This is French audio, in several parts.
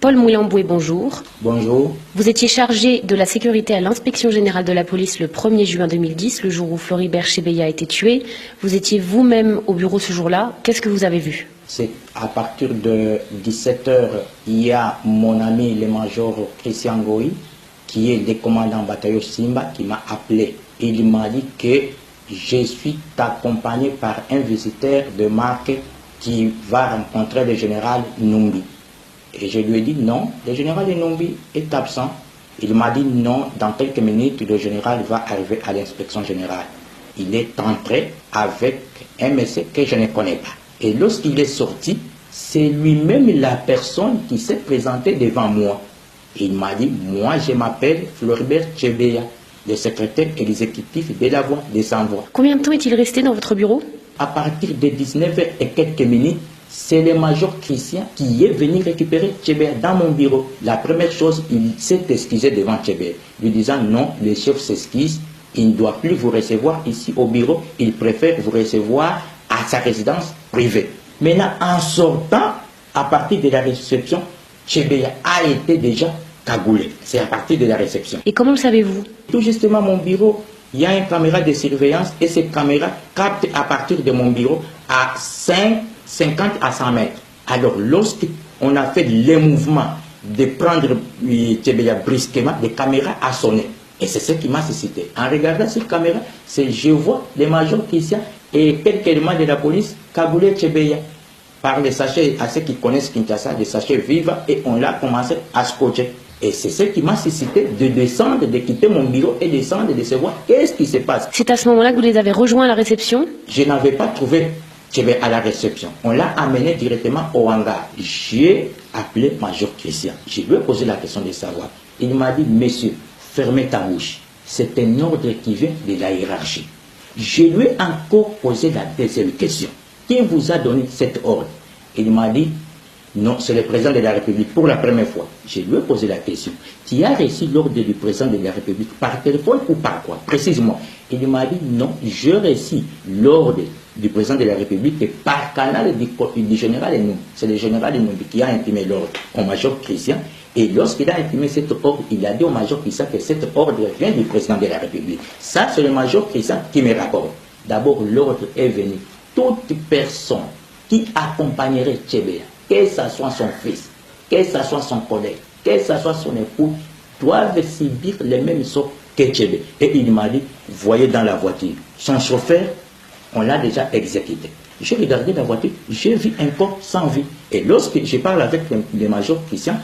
Paul Moulamboué, bonjour. Bonjour. Vous étiez chargé de la sécurité à l'inspection générale de la police le 1er juin 2010, le jour où Floribert Chebeya a été tué. Vous étiez vous-même au bureau ce jour-là. Qu'est-ce que vous avez vu? C'est à partir de 17 h, il y a mon ami le major Christian Goy, qui est le commandant bataillon Simba, qui m'a appelé. Il m'a dit que je suis accompagné par un visiteur de marque qui va rencontrer le général Numbi. Et je lui ai dit non, le général Numbi est absent. Il m'a dit non, dans quelques minutes, le général va arriver à l'inspection générale. Il est entré avec un monsieur que je ne connais pas. Et lorsqu'il est sorti, c'est lui-même la personne qui s'est présentée devant moi. Il m'a dit, moi je m'appelle Floribert Chebeya, le secrétaire exécutif de la Voix des Sans-Voix. Combien de temps est-il resté dans votre bureau? À partir de 19 h et quelques minutes, c'est le major Christian qui est venu récupérer Chebeya dans mon bureau. La première chose, il s'est excusé devant Chebeya, lui disant non, le chef s'excuse, il ne doit plus vous recevoir ici au bureau, il préfère vous recevoir à sa résidence privée. Maintenant, en sortant, à partir de la réception, Chebeya a été déjà cagoulé. C'est à partir de la réception. Et comment le savez-vous? Tout justement, mon bureau, il y a une caméra de surveillance et cette caméra capte à partir de mon bureau à 50 à 100 mètres. Alors, lorsqu'on a fait le mouvement de prendre Chebeya brusquement, la caméra a sonné. Et c'est ce qui m'a suscité. En regardant cette caméra, je vois le major Christian et quelques éléments de la police cagoulé Chebeya par les sachets, à ceux qui connaissent Kinshasa, des sachets vifs, et on l'a commencé à scotcher. Et c'est ce qui m'a suscité de descendre, de quitter mon bureau et descendre, de savoir qu'est-ce qui se passe. C'est à ce moment-là que vous les avez rejoints à la réception? Je n'avais pas trouvé Chebeya à la réception. On l'a amené directement au hangar. J'ai appelé major Christian. Je lui ai posé la question de savoir. Il m'a dit, monsieur, fermez ta bouche. C'est un ordre qui vient de la hiérarchie. Je lui ai encore posé la deuxième question. Qui vous a donné cet ordre? Il m'a dit, non, c'est le président de la République pour la première fois. Je lui ai posé la question. Tu as reçu l'ordre du président de la République par téléphone ou par quoi? Précisément. Il m'a dit, non, j'ai reçu l'ordre du président de la République par canal du général Enumbi. C'est le général Enumbi qui a imprimé l'ordre au major Christian. Et lorsqu'il a imprimé cet ordre, il a dit au major Christian que cet ordre vient du président de la République. Ça, c'est le major Christian qui me rapporte. D'abord, l'ordre est venu. Toute personne qui accompagnerait Chebeya, que ce soit son fils, que ce soit son collègue, que ce soit son époux, doivent subir les mêmes sorts que Chebeya. Et il m'a dit, voyez dans la voiture, son chauffeur, on l'a déjà exécuté. J'ai regardé la voiture, j'ai vu un corps sans vie. Et lorsque je parle avec le major Christian,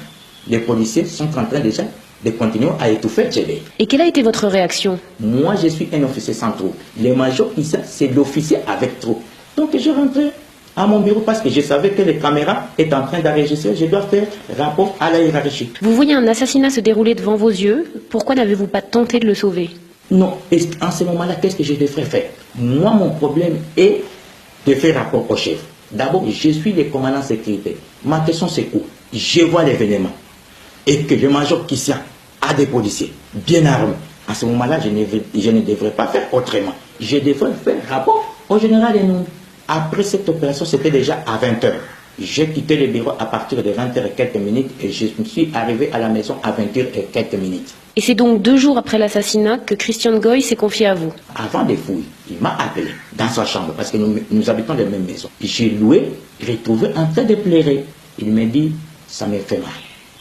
les policiers sont en train déjà de continuer à étouffer Chebeya. Et quelle a été votre réaction? Moi, je suis un officier sans trou. Le major Christian, c'est l'officier avec trou. Donc, je rentrais à mon bureau parce que je savais que les caméras étaient en train d'enregistrer. Je dois faire rapport à la hiérarchie. Vous voyez un assassinat se dérouler devant vos yeux. Pourquoi n'avez-vous pas tenté de le sauver? Non. Et en ce moment-là, qu'est-ce que je devrais faire? Moi, mon problème est de faire rapport au chef. D'abord, je suis le commandant sécurité. Ma question, c'est où? Je vois l'événement. Et que le major Christian a des policiers bien armés. À ce moment-là, je ne devrais pas faire autrement. Je devrais faire rapport au général Enumbi. Après cette opération, c'était déjà à 20 h. J'ai quitté le bureau à partir de 20 h et quelques minutes et je me suis arrivé à la maison à 20 h et quelques minutes. Et c'est donc 2 jours après l'assassinat que Christian Goy s'est confié à vous? Avant des fouilles, il m'a appelé dans sa chambre parce que nous habitons dans la même maison. Je l'ai retrouvé en train de pleurer. Il m'a dit, ça me fait mal.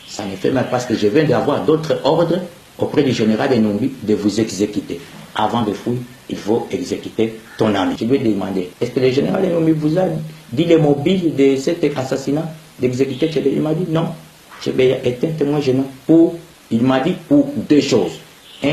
Ça me fait mal parce que je viens d'avoir d'autres ordres auprès du général Enumbi de vous exécuter. Avant de fouiller, il faut exécuter ton ami. Je lui ai demandé, est-ce que le général Enumbi vous a dit les mobiles de cet assassinat, d'exécuter Chebeya? Il m'a dit non. Chebeya est un témoin gênant. Il m'a dit pour 2 choses. 1,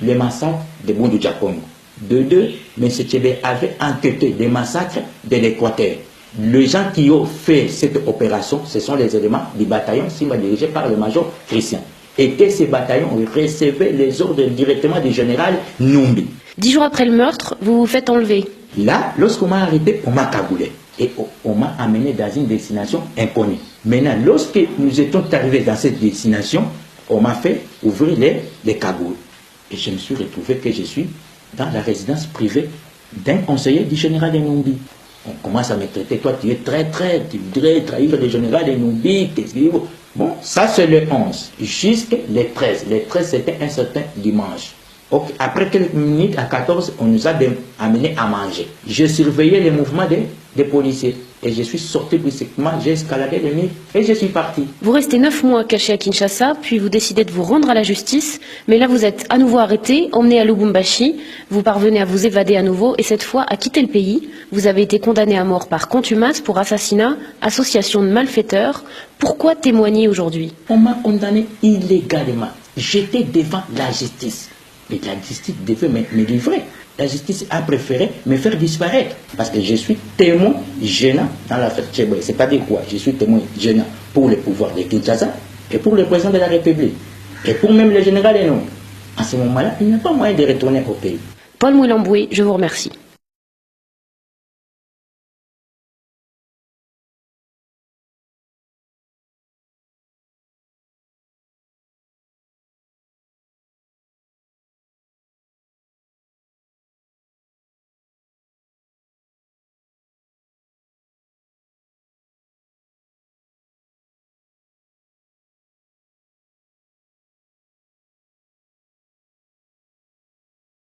le massacre de Bundu Diakongo. De 2, M. Chebeya avait enquêté des massacres de l'Équateur. Les gens qui ont fait cette opération, ce sont les éléments du bataillon Simba dirigé par le major Christian. Et que ces bataillons recevaient les ordres directement du général Numbi. 10 jours après le meurtre, vous vous faites enlever. Là, lorsqu'on m'a arrêté, on m'a cagoulé. Et on m'a amené dans une destination inconnue. Maintenant, lorsque nous étions arrivés dans cette destination, on m'a fait ouvrir les cagoules. Et je me suis retrouvé que je suis dans la résidence privée d'un conseiller du général Enumbi. On commence à me traiter, toi tu es très, tu voudrais trahir le général Enumbi, qu'est-ce qu'il faut? Bon, ça c'est le 11, jusqu'à le 13. Le 13 c'était un certain dimanche. Okay. Après quelques minutes, à 14, on nous a amenés à manger. Je surveillais les mouvements des policiers. Et je suis sorti brusquement, j'ai escaladé le mur et je suis parti. Vous restez 9 mois caché à Kinshasa, puis vous décidez de vous rendre à la justice. Mais là, vous êtes à nouveau arrêté, emmené à Lubumbashi. Vous parvenez à vous évader à nouveau et cette fois à quitter le pays. Vous avez été condamné à mort par contumace pour assassinat, association de malfaiteurs. Pourquoi témoigner aujourd'hui? On m'a condamné illégalement. J'étais devant la justice. Et la justice devait me livrer. La justice a préféré me faire disparaître. Parce que je suis témoin gênant dans l'affaire Tchéboué. C'est-à-dire quoi? Je suis témoin gênant pour le pouvoir de Kinshasa et pour le président de la République. Et pour même le général Eno. À ce moment-là, il n'y a pas moyen de retourner au pays. Paul Mouilamboué, je vous remercie.